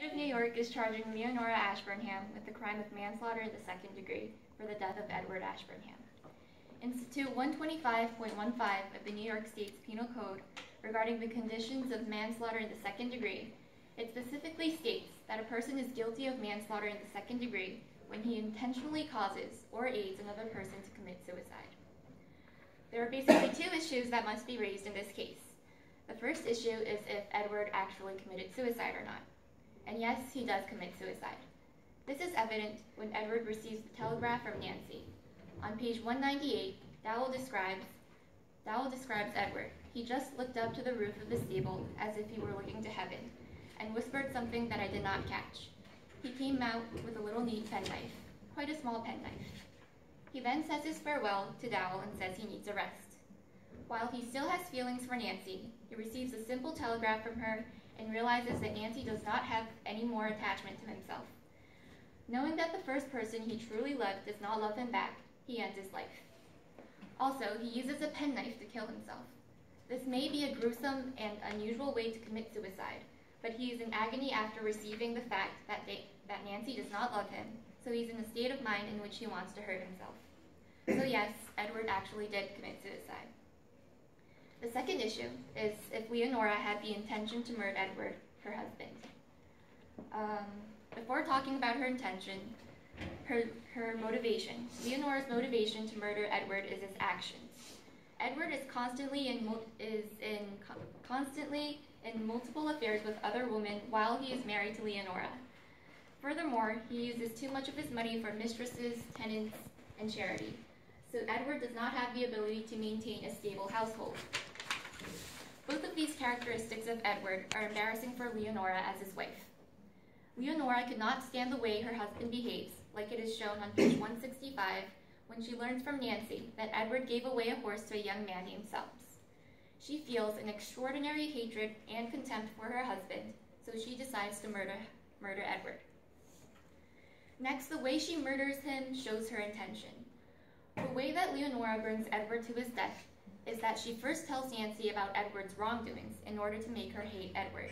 State of New York is charging Leonora Ashburnham with the crime of manslaughter in the second degree for the death of Edward Ashburnham. Institute 125.15 of the New York State's Penal Code regarding the conditions of manslaughter in the second degree, it specifically states that a person is guilty of manslaughter in the second degree when he intentionally causes or aids another person to commit suicide. There are basically two issues that must be raised in this case. The first issue is if Edward actually committed suicide or not. And yes, he does commit suicide. This is evident when Edward receives the telegram from Nancy. On page 198, Dowell describes Edward. He just looked up to the roof of the stable as if he were looking to heaven, and whispered something that I did not catch. He came out with a little neat penknife, quite a small penknife. He then says his farewell to Dowell and says he needs a rest. While he still has feelings for Nancy, he receives a simple telegram from her and realizes that Nancy does not have any more attachment to himself. Knowing that the first person he truly loved does not love him back, he ends his life. Also, he uses a penknife to kill himself. This may be a gruesome and unusual way to commit suicide, but he is in agony after receiving the fact that Nancy does not love him, so he's in a state of mind in which he wants to hurt himself. So yes, Edward actually did commit suicide. The second issue is if Leonora had the intention to murder Edward, her husband. Before talking about her intention, her motivation. Leonora's motivation to murder Edward is his actions. Edward is constantly in multiple affairs with other women while he is married to Leonora. Furthermore, he uses too much of his money for mistresses, tenants, and charity. So Edward does not have the ability to maintain a stable household. Both of these characteristics of Edward are embarrassing for Leonora as his wife. Leonora could not stand the way her husband behaves, like it is shown on page 165, when she learns from Nancy that Edward gave away a horse to a young man named Phelps. She feels an extraordinary hatred and contempt for her husband, so she decides to murder Edward. Next, the way she murders him shows her intention. The way that Leonora brings Edward to his death is that she first tells Nancy about Edward's wrongdoings in order to make her hate Edward.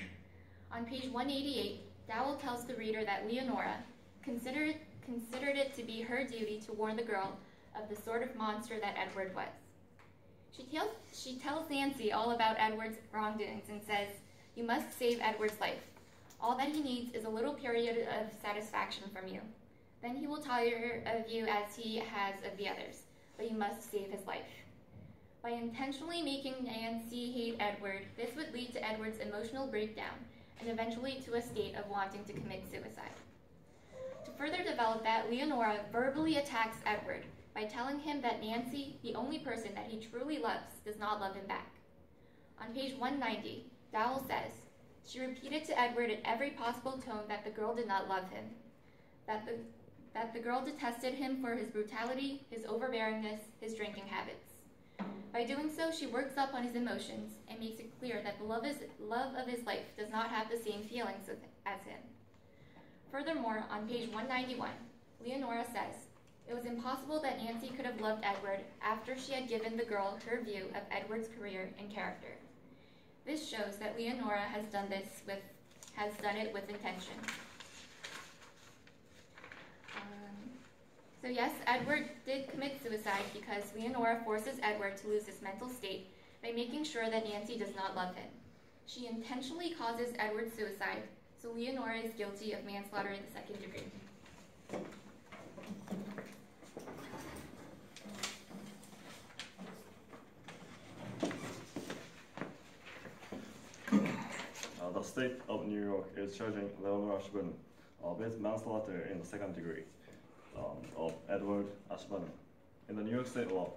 On page 188, Dowell tells the reader that Leonora considered it to be her duty to warn the girl of the sort of monster that Edward was. She tells Nancy all about Edward's wrongdoings and says, "You must save Edward's life. All that he needs is a little period of satisfaction from you. Then he will tire of you as he has of the others, but you must save his life." By intentionally making Nancy hate Edward, this would lead to Edward's emotional breakdown and eventually to a state of wanting to commit suicide. To further develop that, Leonora verbally attacks Edward by telling him that Nancy, the only person that he truly loves, does not love him back. On page 190, Dowell says, she repeated to Edward in every possible tone that the girl did not love him, that the girl detested him for his brutality, his overbearingness, his drinking habits. By doing so, she works up on his emotions and makes it clear that the love of his life does not have the same feelings as him. Furthermore, on page 191, Leonora says, it was impossible that Nancy could have loved Edward after she had given the girl her view of Edward's career and character. This shows that Leonora has done it with intention. So yes, Edward did commit suicide because Leonora forces Edward to lose his mental state by making sure that Nancy does not love him. She intentionally causes Edward's suicide, so Leonora is guilty of manslaughter in the second degree. The state of New York is charging Leonora Ashburnham with manslaughter in the second degree of Edward Ashburnham. In the New York state law,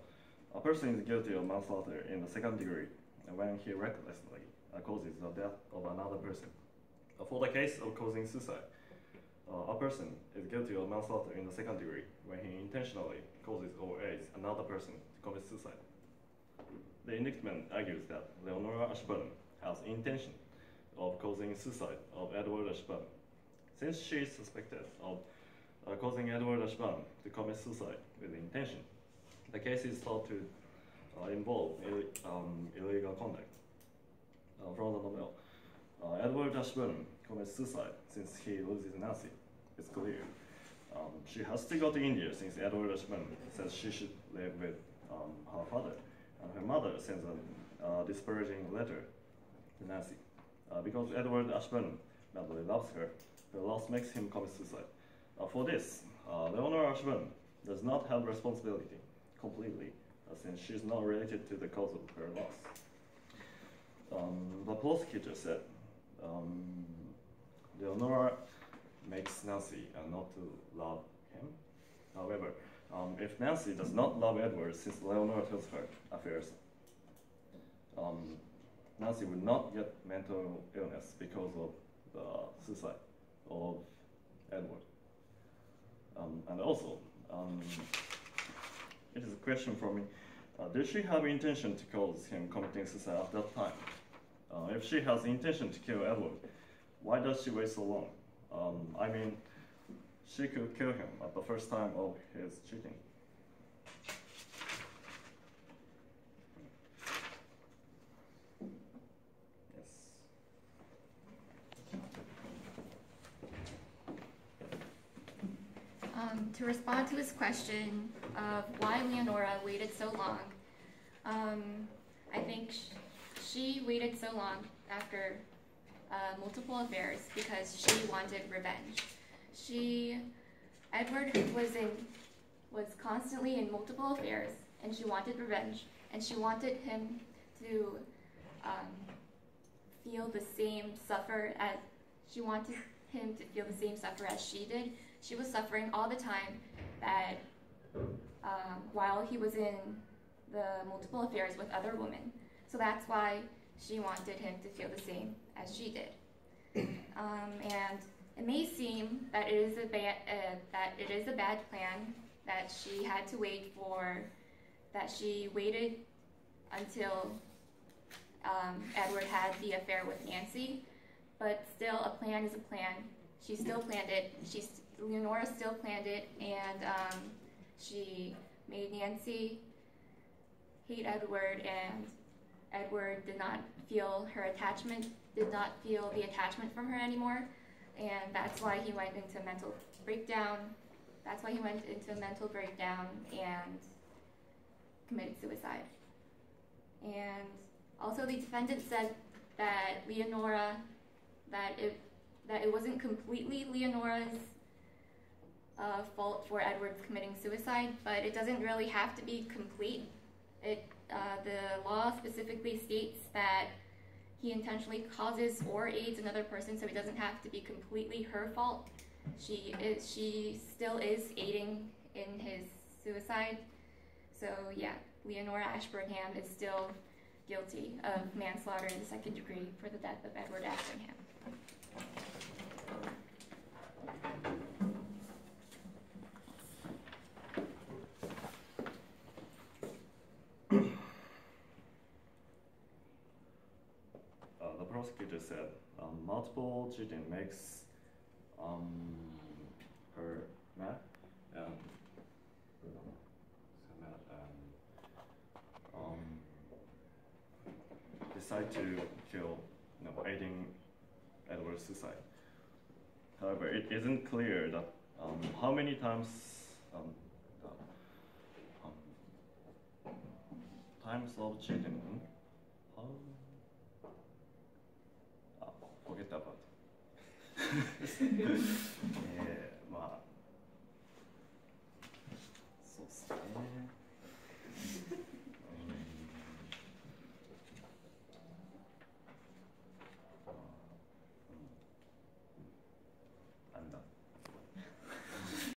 a person is guilty of manslaughter in the second degree when he recklessly causes the death of another person. For the case of causing suicide, a person is guilty of manslaughter in the second degree when he intentionally causes or aids another person to commit suicide. The indictment argues that Leonora Ashburnham has intention of causing suicide of Edward Ashburnham. Since she is suspected of causing Edward Ashburnham to commit suicide with intention, the case is thought to involve illegal conduct. From the novel, Edward Ashburnham commits suicide since he loses Nancy. It's clear. She has to go to India since Edward Ashburn says she should live with her father, and her mother sends a disparaging letter to Nancy. Because Edward Ashburn madly loves her, her loss makes him commit suicide. For this, Leonora Ashburn does not have responsibility completely, since she is not related to the cause of her loss. The prosecutor said Leonora makes Nancy not to love him. However, if Nancy does not love Edward since Leonora tells her affairs, Nancy would not get mental illness because of the suicide of Edward. And also, it is a question for me. Did she have intention to cause him committing suicide at that time? If she has intention to kill Edward, why does she wait so long? I mean, she could kill him at the first time of his cheating. Yes. To respond to his question of why Leonora waited so long, I think she waited so long after multiple affairs because she wanted revenge. Edward was constantly in multiple affairs, and she wanted revenge, and she wanted him to feel the same suffer as she wanted him to feel the same suffer as she did. She was suffering all the time that while he was in the multiple affairs with other women. So that's why she wanted him to feel the same as she did. And it may seem that it is a bad plan that she had to wait for, that she waited until Edward had the affair with Nancy, but still a plan is a plan. She still planned it. Leonora still planned it, and she made Nancy hate Edward, and Edward did not feel the attachment from her anymore, and that's why he went into mental breakdown. And committed suicide. And also the defendant said that it wasn't completely Leonora's fault for Edward committing suicide, but it doesn't really have to be complete. The law specifically states that he intentionally causes or aids another person, so it doesn't have to be completely her fault. She still is aiding in his suicide. So yeah, Leonora Ashburnham is still guilty of manslaughter in the second degree for the death of Edward Ashburnham. The prosecutor said multiple cheating makes her mad and decide to kill, aiding Edward's suicide. However, it isn't clear that how many times times of cheating. Forget about it. まあ